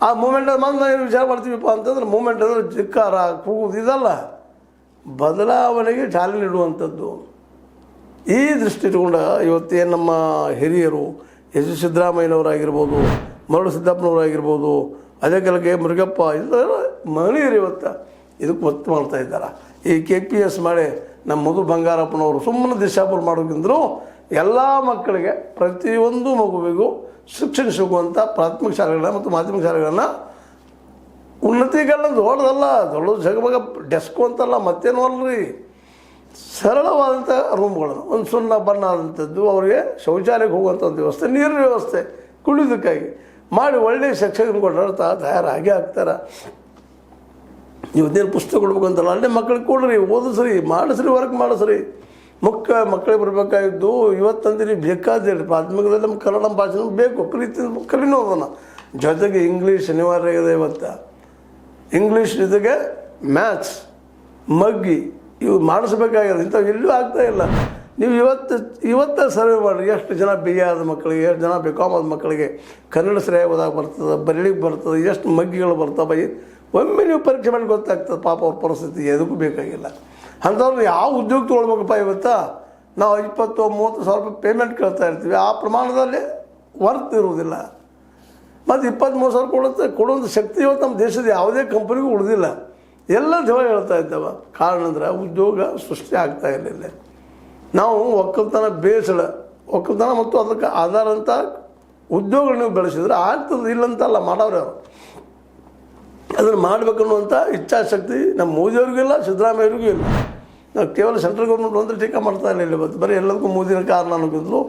ಆ ಮೂಮೆಂಟಲ್ಲಿ ಮಾತ್ರ ನಾವು ಏನು ವಿಚಾರ ಮಾಡ್ತೀವಿಪ್ಪ ಅಂತಂದ್ರೆ ಮೂಮೆಂಟ್ ಅಂದರೆ ಧಿಕ್ಕಾರ ಕೂಗುದು ಇದಲ್ಲ, ಬದಲಾವಣೆಗೆ ಚಾಲನೆ ನೀಡುವಂಥದ್ದು. ಈ ದೃಷ್ಟಿ ಇಟ್ಕೊಂಡು ಇವತ್ತೇನು ನಮ್ಮ ಹಿರಿಯರು ಎಸ್ ಸಿದ್ದರಾಮಯ್ಯನವರಾಗಿರ್ಬೋದು, ಮರಳು ಸಿದ್ದಪ್ಪನವರಾಗಿರ್ಬೋದು, ಅದೇ ಕೆಳಗೆ ಮುರುಗಪ್ಪ ಇದೆಲ್ಲ ಮಹಿಳೆಯರು ಇವತ್ತು ಇದಕ್ಕೆ ಒತ್ತು ಮಾಡ್ತಾ ಇದ್ದಾರೆ. ಈ KPS ಮಾಡಿ ನಮ್ಮ ಮಧು ಬಂಗಾರಪ್ಪನವರು ಸುಮ್ಮನೆ ದಿಶಾಪುರ ಮಾಡೋಕ್ಕಿಂತಲೂ ಎಲ್ಲ ಮಕ್ಕಳಿಗೆ ಪ್ರತಿಯೊಂದು ಮಗುವಿಗೂ ಶಿಕ್ಷಣ ಸಿಗುವಂಥ ಪ್ರಾಥಮಿಕ ಶಾಲೆಗಳನ್ನ ಮತ್ತು ಮಾಧ್ಯಮಿಕ ಶಾಲೆಗಳನ್ನು ಉನ್ನತೀಕರಣ ದೊಡ್ಡದಲ್ಲ, ದೊಡ್ಡದು ಜಗಮಗ ಡೆಸ್ಕು ಅಂತಲ್ಲ, ಮತ್ತೇನು ಅಲ್ರಿ, ಸರಳವಾದಂಥ ರೂಮ್ಗಳನ್ನು ಒಂದು ಸುಣ್ಣ ಬಣ್ಣ ಆದಂಥದ್ದು, ಅವರಿಗೆ ಶೌಚಾಲಯಕ್ಕೆ ಹೋಗುವಂಥ ಒಂದು ವ್ಯವಸ್ಥೆ, ನೀರಿನ ವ್ಯವಸ್ಥೆ ಕುಡಿಯೋದಕ್ಕಾಗಿ ಮಾಡಿ ಒಳ್ಳೆಯ ಶಿಕ್ಷಕರು ಕೊಡ್ತಾ ತಯಾರಾಗಿ ಆಗ್ತಾರೆ. ಇವತ್ತೇನು ಪುಸ್ತಕ ಕೊಡ್ಬೇಕು ಅಂತಲ್ಲ, ಅಲ್ಲೇ ಮಕ್ಕಳಿಗೆ ಕೊಡ್ರಿ, ಓದಿಸ್ರಿ, ಮಾಡಿಸ್ರಿ, ವರ್ಕ್ ಮಾಡಿಸ್ರಿ. ಮಕ್ಕಳಿಗೆ ಬರಬೇಕಾಗಿದ್ದು ಇವತ್ತಂದ್ರೆ ಬೇಕಾದಿಲ್ಲ. ಪ್ರಾಥಮಿಕದಲ್ಲಿ ನಮ್ಮ ಕನ್ನಡ ಭಾಷೆ ಬೇಕು, ಕಲಿನೂ ಅದನ್ನು. ಜೊತೆಗೆ ಇಂಗ್ಲೀಷ್ ಅನಿವಾರ್ಯ ಇದೆ ಇವತ್ತು. ಇಂಗ್ಲೀಷ್ ಜೊತೆಗೆ ಮ್ಯಾಥ್ಸ್, ಮಗ್ಗಿ ಇವು ಮಾಡಿಸ್ಬೇಕಾಗಿದೆ. ಇಂಥವು ಎಲ್ಲೂ ಆಗ್ತಾಯಿಲ್ಲ. ನೀವು ಇವತ್ತೇ ಸರ್ವೆ ಮಾಡಿರಿ, ಎಷ್ಟು ಜನ BA ಆದ ಮಕ್ಕಳಿಗೆ, ಎಷ್ಟು ಜನ BCom ಆದ ಮಕ್ಕಳಿಗೆ ಕನ್ನಡ ಸರಿಯಾಗಿ ಓದಾಗಿ ಬರ್ತದೆ, ಬರೀಲಿಕ್ಕೆ ಬರ್ತದೆ, ಎಷ್ಟು ಮಗ್ಗಿಗಳು ಬರ್ತವೆ. ಒಮ್ಮೆ ನೀವು ಪರೀಕ್ಷೆ ಮಾಡಿ ಗೊತ್ತಾಗ್ತದೆ ಪಾಪ ಅವ್ರ ಪರಿಸ್ಥಿತಿ ಎದಕ್ಕೂ ಬೇಕಾಗಿಲ್ಲ. ಅಂಥವ್ರು ಯಾವ ಉದ್ಯೋಗ ತೊಗೊಳ್ಬೇಕಪ್ಪ ಇವತ್ತು? ನಾವು 20-30 ಸಾವಿರ ರೂಪಾಯಿ ಪೇಮೆಂಟ್ ಕೇಳ್ತಾ ಇರ್ತೀವಿ, ಆ ಪ್ರಮಾಣದಲ್ಲಿ ವರ್ತ್ ಇರುವುದಿಲ್ಲ. ಮತ್ತು 23 ಸಾವಿರ ಕೊಡುವಂಥ ಶಕ್ತಿ ಇವತ್ತು ನಮ್ಮ ದೇಶದ ಯಾವುದೇ ಕಂಪನಿಗೂ ಉಳಿದಿಲ್ಲ. ಎಲ್ಲ ಜೀವ ಹೇಳ್ತಾ ಇದ್ದಾವೆ. ಕಾರಣ ಅಂದ್ರೆ ಉದ್ಯೋಗ ಸೃಷ್ಟಿ ಆಗ್ತಾ ಇರಲಿಲ್ಲ. ನಾವು ಒಕ್ಕಲ್ತನ ಒಕ್ಕಲ್ತನ ಮತ್ತು ಅದಕ್ಕೆ ಆಧಾರ ಅಂತ ಉದ್ಯೋಗ ನೀವು ಬೆಳೆಸಿದ್ರೆ ಆಗ್ತದೆ, ಇಲ್ಲಂತಲ್ಲ, ಮಾಡೋರು ಅವರು ಅದನ್ನು ಮಾಡಬೇಕನ್ನುವಂಥ ಇಚ್ಛಾಶಕ್ತಿ ನಮ್ಮ ಮೋದಿಯವ್ರಿಗೂ ಇಲ್ಲ, ಸಿದ್ದರಾಮಯ್ಯವ್ರಿಗೂ ಇಲ್ಲ. ನಾವು ಕೇವಲ ಸೆಂಟ್ರಲ್ ಗೌರ್ಮೆಂಟ್ ಒಂದು ಟೀಕಾ ಮಾಡ್ತಾ ಇಲ್ಲ. ಇವತ್ತು ಬರೀ ಎಲ್ಲದಕ್ಕೂ ಮೋದಿನ ಕಾರಣ ಅನ್ನೋಕ್ಕಿಂತಲೂ